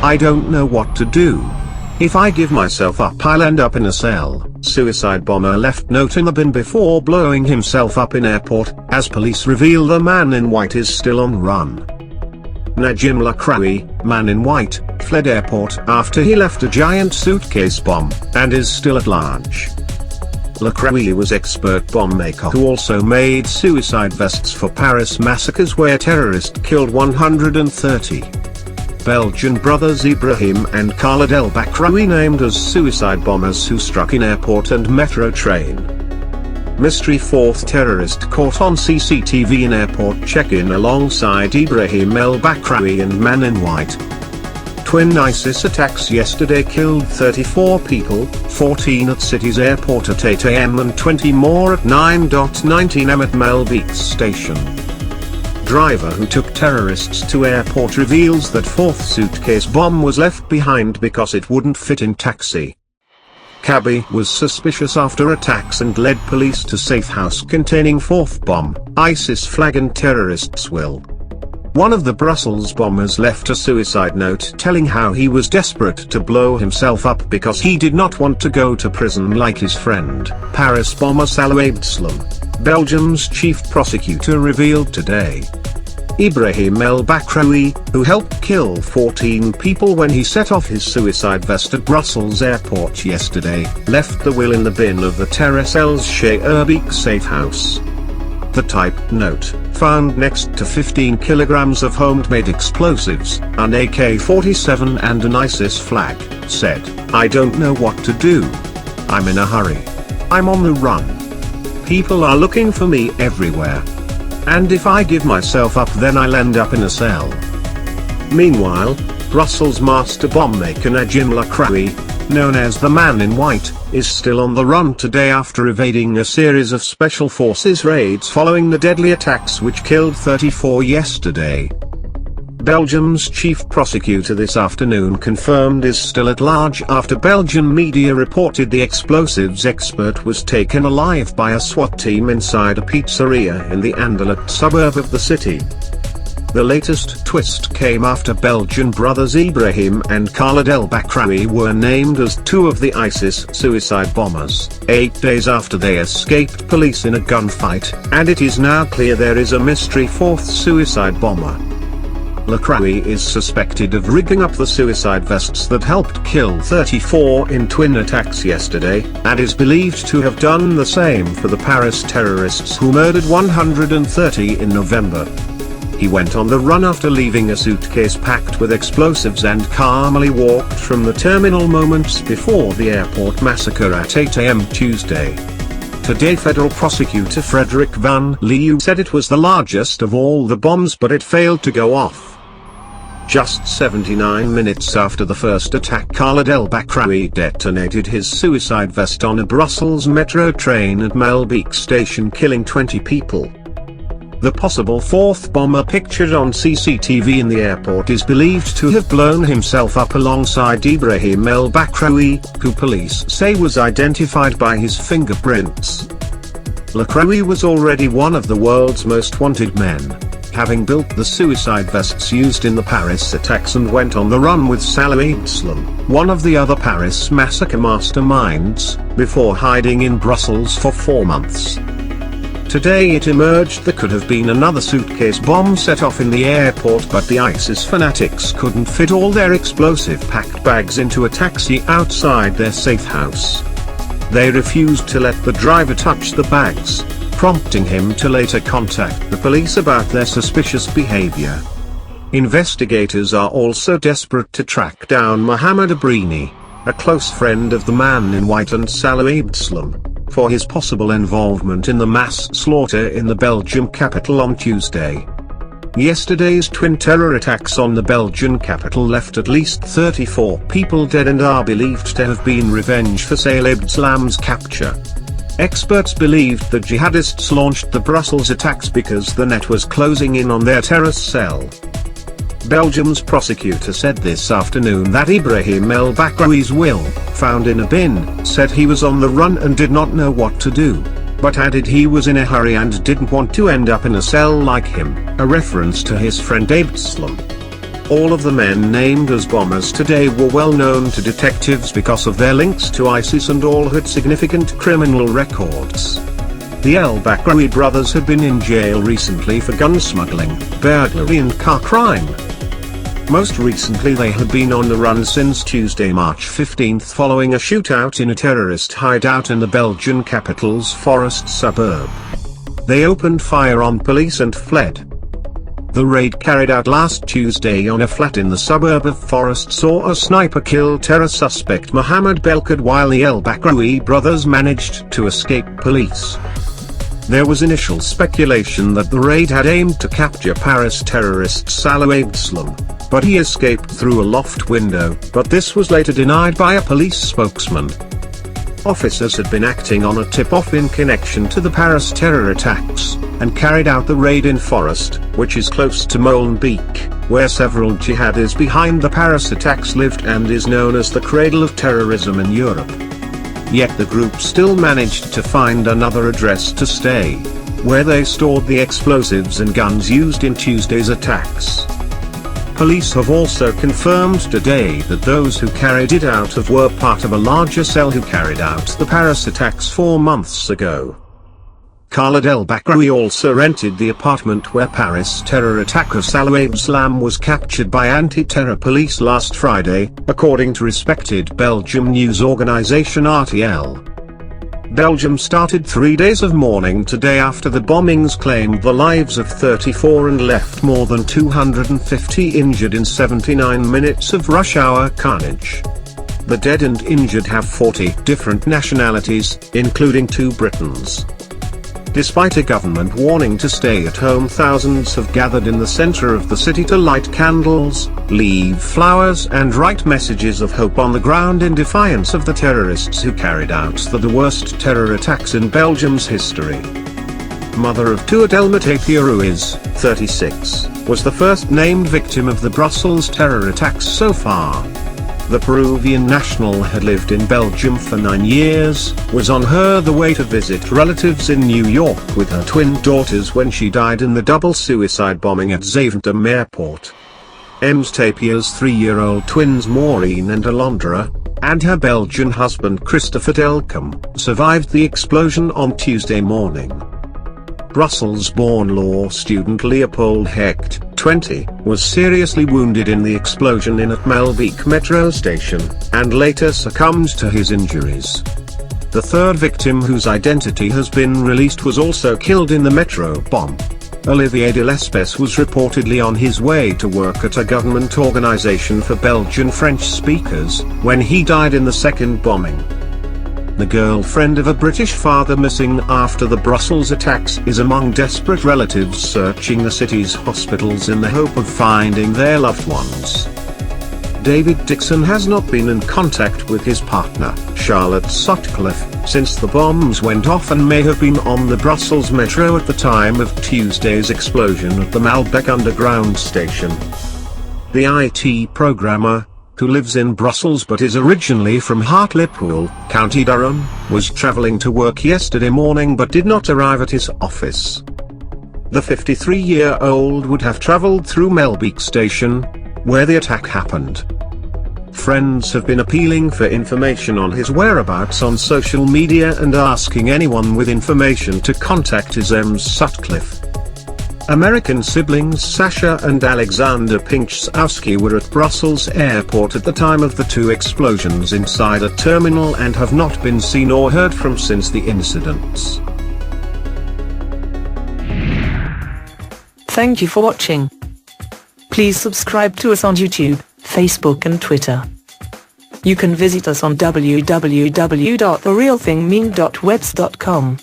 I don't know what to do. If I give myself up, I'll end up in a cell. Suicide bomber left note in the bin before blowing himself up in airport, as police reveal the man in white is still on run. Najim Laachraoui, man in white, fled airport after he left a giant suitcase bomb, and is still at large. Laachraoui was expert bomb maker who also made suicide vests for Paris massacres where terrorists killed 130. Belgian brothers Ibrahim and Khalid Bakraoui named as suicide bombers who struck in airport and metro train. Mystery fourth terrorist caught on CCTV in airport check-in alongside Ibrahim Bakraoui and man in white. Twin ISIS attacks yesterday killed 34 people, 14 at city's airport at 8 am and 20 more at 9:19 am at Maelbeek station. Driver who took terrorists to airport reveals that fourth suitcase bomb was left behind because it wouldn't fit in taxi. Cabbie was suspicious after attacks and led police to safe house containing fourth bomb, ISIS flag and terrorists will. One of the Brussels bombers left a suicide note telling how he was desperate to blow himself up because he did not want to go to prison like his friend. Paris bomber Khalid, Belgium's chief prosecutor revealed today. Ibrahim Bakraoui, who helped kill 14 people when he set off his suicide vest at Brussels airport yesterday, left the will in the bin of the terror cell's Maelbeek safe house. The type note, found next to 15 kilograms of homemade explosives, an AK-47 and an ISIS flag, said, "I don't know what to do. I'm in a hurry. I'm on the run. People are looking for me everywhere. And if I give myself up then I'll end up in a cell." Meanwhile, Brussels master bombmaker Najim Laachraoui, known as the man in white, is still on the run today after evading a series of special forces raids following the deadly attacks which killed 34 yesterday. Belgium's chief prosecutor this afternoon confirmed is still at large after Belgian media reported the explosives expert was taken alive by a SWAT team inside a pizzeria in the Anderlecht suburb of the city. The latest twist came after Belgian brothers Ibrahim and Khalid Bakraoui were named as two of the ISIS suicide bombers, 8 days after they escaped police in a gunfight, and it is now clear there is a mystery fourth suicide bomber. Laachraoui is suspected of rigging up the suicide vests that helped kill 34 in twin attacks yesterday, and is believed to have done the same for the Paris terrorists who murdered 130 in November. He went on the run after leaving a suitcase packed with explosives and calmly walked from the terminal moments before the airport massacre at 8 am Tuesday. Today federal prosecutor Frederick van Leeuw said it was the largest of all the bombs but it failed to go off. Just 79 minutes after the first attack, Khalid Bakraoui detonated his suicide vest on a Brussels metro train at Maelbeek station, killing 20 people. The possible fourth bomber pictured on CCTV in the airport is believed to have blown himself up alongside Ibrahim Bakraoui, who police say was identified by his fingerprints. Laachraoui was already one of the world's most wanted men, having built the suicide vests used in the Paris attacks and went on the run with Khalid, one of the other Paris massacre masterminds, before hiding in Brussels for 4 months. Today it emerged there could have been another suitcase bomb set off in the airport, but the ISIS fanatics couldn't fit all their explosive-packed bags into a taxi outside their safe house. They refused to let the driver touch the bags, prompting him to later contact the police about their suspicious behavior. Investigators are also desperate to track down Mohammed Ibrahim, a close friend of the man in white and Khalid, for his possible involvement in the mass slaughter in the Belgian capital on Tuesday. Yesterday's twin terror attacks on the Belgian capital left at least 34 people dead and are believed to have been revenge for Khalid's capture. Experts believed the jihadists launched the Brussels attacks because the net was closing in on their terror cell. Belgium's prosecutor said this afternoon that Ibrahim Bakraoui's will, found in a bin, said he was on the run and did not know what to do, but added he was in a hurry and didn't want to end up in a cell like him, a reference to his friend Ibrahim. All of the men named as bombers today were well known to detectives because of their links to ISIS and all had significant criminal records. The Bakraoui brothers had been in jail recently for gun smuggling, burglary and car crime. Most recently they had been on the run since Tuesday, March 15 following a shootout in a terrorist hideout in the Belgian capital's forest suburb. They opened fire on police and fled. The raid carried out last Tuesday on a flat in the suburb of Forest saw a sniper kill terror suspect Mohammed Belkad while the Bakraoui brothers managed to escape police. There was initial speculation that the raid had aimed to capture Paris terrorist Salah Abdeslam, but he escaped through a loft window, but this was later denied by a police spokesman. Officers had been acting on a tip-off in connection to the Paris terror attacks, and carried out the raid in Forest, which is close to Maelbeek, where several jihadis behind the Paris attacks lived and is known as the cradle of terrorism in Europe. Yet the group still managed to find another address to stay, where they stored the explosives and guns used in Tuesday's attacks. Police have also confirmed today that those who carried it out were part of a larger cell who carried out the Paris attacks 4 months ago. Khalid Bakraoui also rented the apartment where Paris terror attacker Salah Abdeslam was captured by anti-terror police last Friday, according to respected Belgian news organization RTL. Belgium started 3 days of mourning today after the bombings claimed the lives of 34 and left more than 250 injured in 79 minutes of rush hour carnage. The dead and injured have 40 different nationalities, including 2 Britons. Despite a government warning to stay at home, thousands have gathered in the center of the city to light candles, leave flowers and write messages of hope on the ground in defiance of the terrorists who carried out the worst terror attacks in Belgium's history. Mother of 2 Adelma Bakraoui, 36, was the first named victim of the Brussels terror attacks so far. The Peruvian national had lived in Belgium for 9 years, was on the way to visit relatives in New York with her twin daughters when she died in the double suicide bombing at Zaventem Airport. Tapia's 3-year-old twins Maureen and Alondra, and her Belgian husband Christopher Delcom, survived the explosion on Tuesday morning. Brussels-born law student Leopold Hecht, 20, was seriously wounded in the explosion at Maelbeek metro station, and later succumbed to his injuries. The third victim, whose identity has been released, was also killed in the metro bomb. Olivier de Lespes was reportedly on his way to work at a government organization for Belgian French speakers, when he died in the second bombing. The girlfriend of a British father missing after the Brussels attacks is among desperate relatives searching the city's hospitals in the hope of finding their loved ones. David Dixon has not been in contact with his partner, Charlotte Sutcliffe, since the bombs went off and may have been on the Brussels metro at the time of Tuesday's explosion at the Maelbeek underground station. The IT programmer, who lives in Brussels but is originally from Hartlepool, County Durham, was travelling to work yesterday morning but did not arrive at his office. The 53-year-old would have travelled through Maelbeek station, where the attack happened. Friends have been appealing for information on his whereabouts on social media and asking anyone with information to contact his Sutcliffe. American siblings Sasha and Alexander Pinchowski were at Brussels airport at the time of the 2 explosions inside a terminal and have not been seen or heard from since the incidents. Thank you for watching. Please subscribe to us on YouTube, Facebook and Twitter. You can visit us on www.therealthingmeme.webs.com.